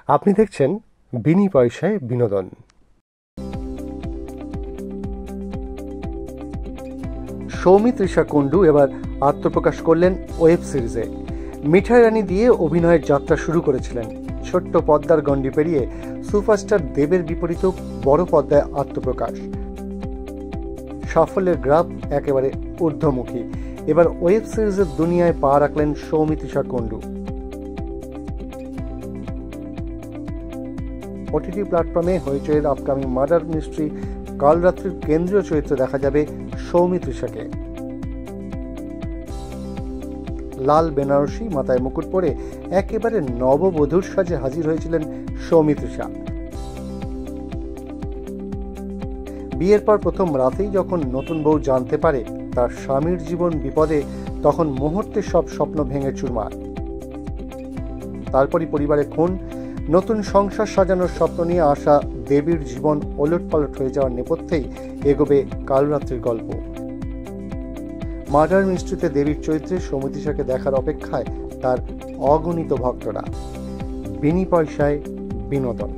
আপনি দেখছেন বিনি পয়সায় বিনোদন। সৌমিত্রিষা কুণ্ডু এবার আত্মপ্রকাশ করলেন ওয়েব সিরিজে। মিঠাই রানী দিয়ে অভিনয়ের যাত্রা শুরু করেছিলেন। ছোট্ট পর্দার গণ্ডি পেরিয়ে সুপারস্টার দেবের বিপরীত বড় পর্দায় আত্মপ্রকাশ। সাফল্যের গ্রাফ একেবারে ঊর্ধ্বমুখী। এবার ওয়েব সিরিজের দুনিয়ায় পা রাখলেন সৌমিত্রিষা কুণ্ডু। ওটিটি প্ল্যাটফর্মে হইচইয়ের আপকামিং মার্ডার মিস্ট্রি কালরাত্রির কেন্দ্রীয় চরিত্রে দেখা যাবে সৌমিত্রিষাকে। লাল বেনারসি মাথায় মুকুট পরে একেবারে নববধূর সাজে হাজির হয়েছিলেন সৌমিত্রিষা। বিয়ের পর প্রথম রাতেই যখন নতুন বউ জানতে পারে তার স্বামীর জীবন বিপদে, তখন মুহূর্তে সব স্বপ্ন ভেঙে চুরমার। তারপরই পরিবারে খুন, নতুন সংসার সাজানোর স্বপ্ন নিয়ে আসা দেবীর জীবন ওলটপালট হয়ে যাওয়ার নেপথ্যেই এগোবে কালরাত্রির গল্প। মার্ডার মিস্ট্রিতে দেবীর চরিত্রে সৌমিত্রিষাকে দেখার অপেক্ষায় তার অগণিত ভক্তরা। বিনি পয়সায় বিনোদন।